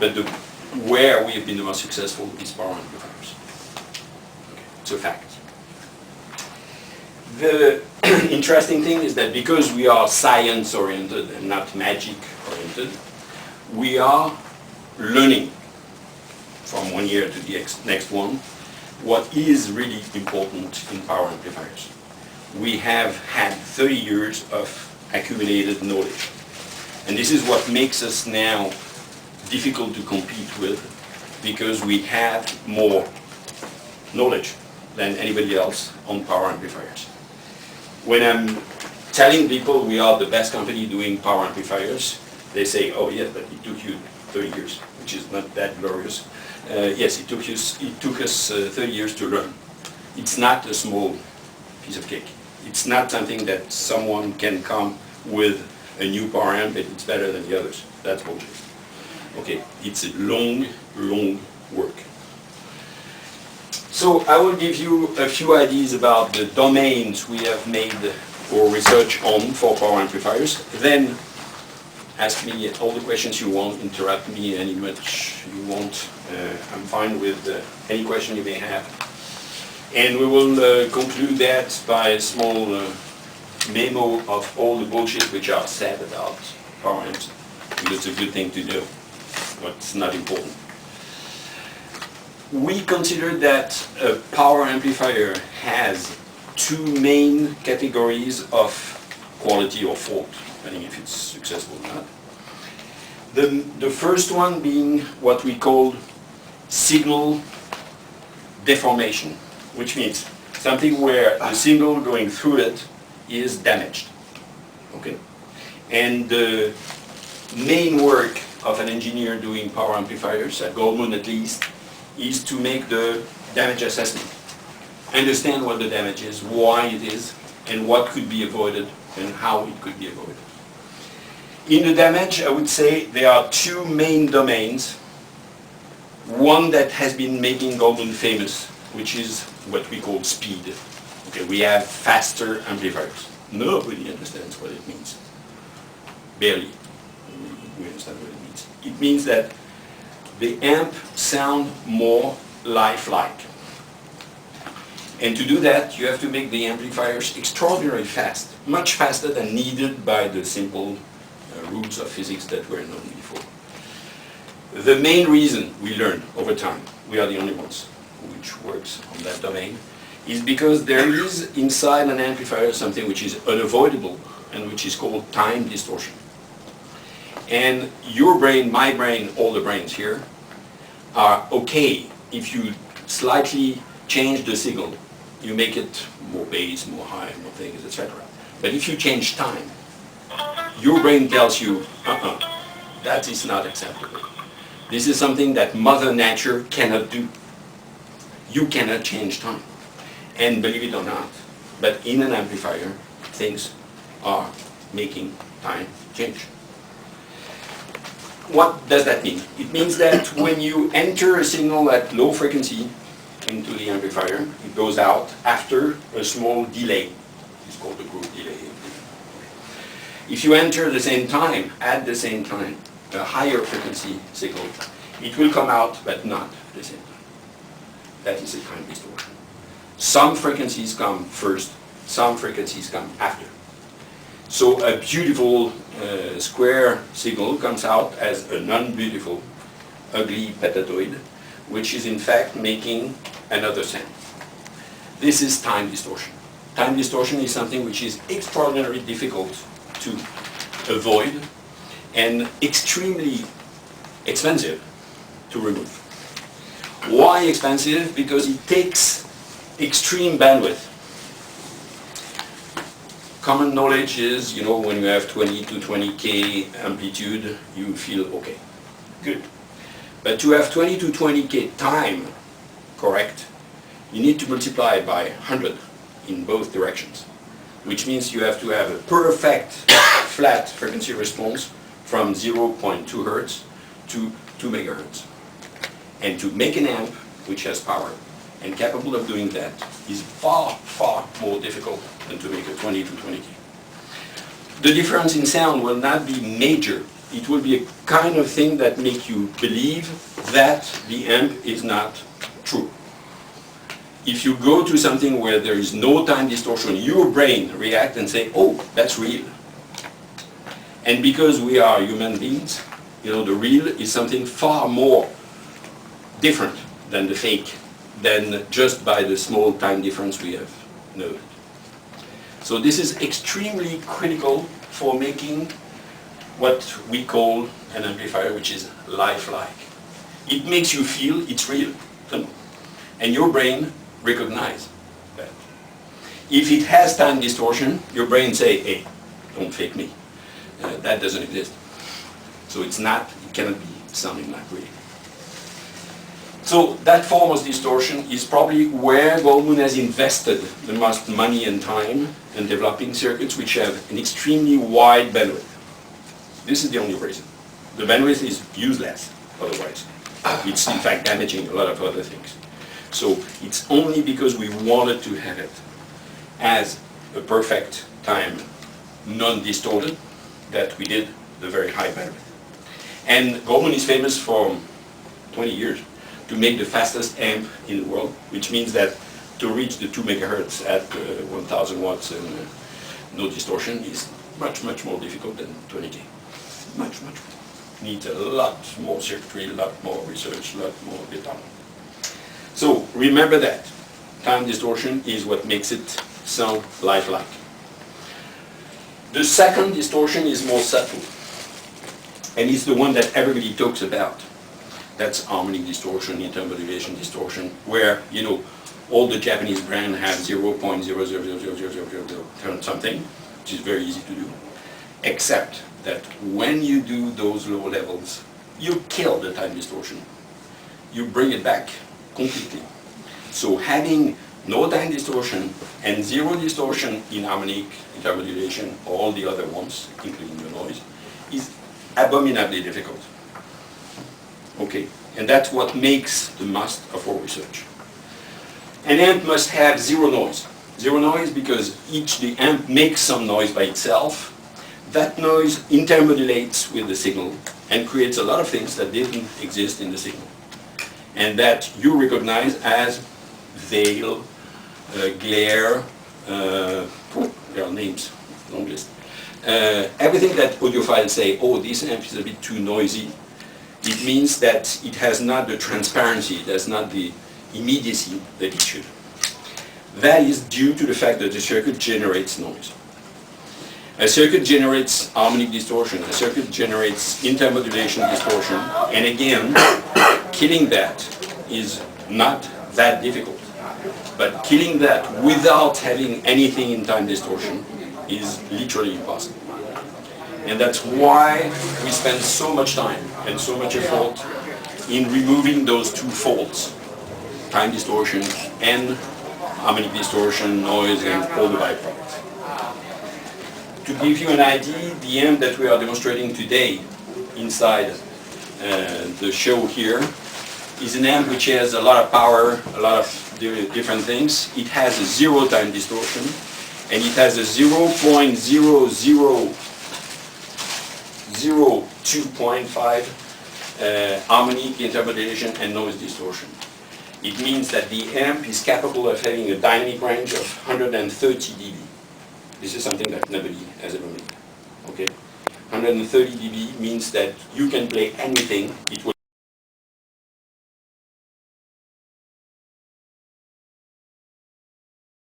but where we have been the most successful is power amplifiers. Okay. It's a fact. The interesting thing is that because we are science-oriented and not magic-oriented, we are learning from one year to the next one what is really important in power amplifiers. We have had 30 years of accumulated knowledge. And this is what makes us now difficult to compete with, because we have more knowledge than anybody else on power amplifiers. When I'm telling people we are the best company doing power amplifiers, they say, oh yes, but it took you 30 years, which is not that glorious. Yes, it took us 30 years to learn. It's not a small piece of cake. It's not something that someone can come with a new power amp and it's better than the others. That's bullshit. Okay, it's a long, long work. So I will give you a few ideas about the domains we have made our research on for power amplifiers. Then ask me all the questions you want, interrupt me any much you want. I'm fine with any question you may have. And we will conclude that by a small memo of all the bullshit which are said about power amps. Because it's a good thing to do, but it's not important. We consider that a power amplifier has two main categories of quality or fault, depending if it's successful or not. The first one being what we call signal deformation, which means something where the signal going through it is damaged. Okay? And the main work of an engineer doing power amplifiers, at Goldmund at least, is to make the damage assessment. Understand what the damage is, why it is, and what could be avoided, and how it could be avoided. In the damage, I would say there are two main domains. One that has been making Goldmund famous, which is what we call speed. Okay, we have faster amplifiers. Nobody understands what it means. Barely. We understand what it means. It means that the amp sound more lifelike. And to do that, you have to make the amplifiers extraordinarily fast, much faster than needed by the simple rules of physics that were known before. The main reason we learned over time, we are the only ones which works on that domain, is because there is inside an amplifier something which is unavoidable and which is called time distortion. And your brain, my brain, all the brains here are okay if you slightly change the signal. You make it more bass, more high, more things, etc. But if you change time, your brain tells you, that is not acceptable. This is something that Mother Nature cannot do. You cannot change time. And believe it or not, but in an amplifier, things are making time change. What does that mean? It means that when you enter a signal at low frequency into the amplifier, it goes out after a small delay. It's called the group delay. If you enter at the same time, a higher frequency signal, it will come out, but not at the same time. That is a time distortion. Some frequencies come first, some frequencies come after. So a beautiful square signal comes out as a non-beautiful, ugly petatoid, which is in fact making another sound. This is time distortion. Time distortion is something which is extraordinarily difficult to avoid and extremely expensive to remove. Why expensive? Because it takes extreme bandwidth. Common knowledge is, when you have 20 to 20K amplitude, you feel okay. Good. But to have 20 to 20K time correct, you need to multiply by 100 in both directions, which means you have to have a perfect flat frequency response from 0.2 Hertz to 2 megahertz. And to make an amp which has power and capable of doing that is far, far more difficult than to make a 20 to 20K. The difference in sound will not be major it will be a kind of thing that make you believe that the amp is not true. If you go to something where there is no time distortion, your brain reacts and say, oh, that's real. And because we are human beings, you know, the real is something far more different than the fake, than just by the small time difference we have noted. So this is extremely critical for making what we call an amplifier, which is lifelike. It makes you feel it's real, and your brain recognizes that. If it has time distortion, your brain say, hey, don't fake me. That doesn't exist. So it's not, it cannot be sounding like real. So that form of distortion is probably where Goldmund has invested the most money and time in developing circuits which have an extremely wide bandwidth. This is the only reason. The bandwidth is useless otherwise. It's in fact damaging a lot of other things. So it's only because we wanted to have it as a perfect time, non-distorted, that we did the very high bandwidth. And Goldmund is famous for 20 years to make the fastest amp in the world, which means that to reach the 2 megahertz at 1000 watts and no distortion is much, much more difficult than 20K. Much, much more. Needs a lot more circuitry, a lot more research, a lot more data. So remember that. Time distortion is what makes it sound lifelike. The second distortion is more subtle, and it's the one that everybody talks about. That's harmonic distortion, intermodulation distortion, where, you know, all the Japanese brands have 0.0000000 something, which is very easy to do, except that when you do those low levels, you kill the time distortion. You bring it back completely. So having no time distortion and zero distortion in harmonic, intermodulation, or all the other ones, including the noise, is abominably difficult. Okay, and that's what makes the must of our research. An amp must have zero noise. Zero noise because the amp makes some noise by itself. That noise intermodulates with the signal and creates a lot of things that didn't exist in the signal, and that you recognize as veil, glare, there are names, long list. Everything that audiophiles say, oh, this amp is a bit too noisy, it means that it has not the transparency, it has not the immediacy that it should. That is due to the fact that the circuit generates noise. A circuit generates harmonic distortion, a circuit generates intermodulation distortion, and again, killing that is not that difficult. But killing that without having anything in time distortion is literally impossible. And that's why we spend so much time and so much effort in removing those two faults, time distortion and harmonic distortion, noise, and all the byproducts. To give you an idea, the amp that we are demonstrating today inside the show here is an amp which has a lot of power, a lot of different things. It has a zero time distortion, and it has a 0.00002.5 harmonic, intermodulation, and noise distortion. It means that the amp is capable of having a dynamic range of 130 dB. This is something that nobody has ever made. Okay, 130 dB means that you can play anything, it will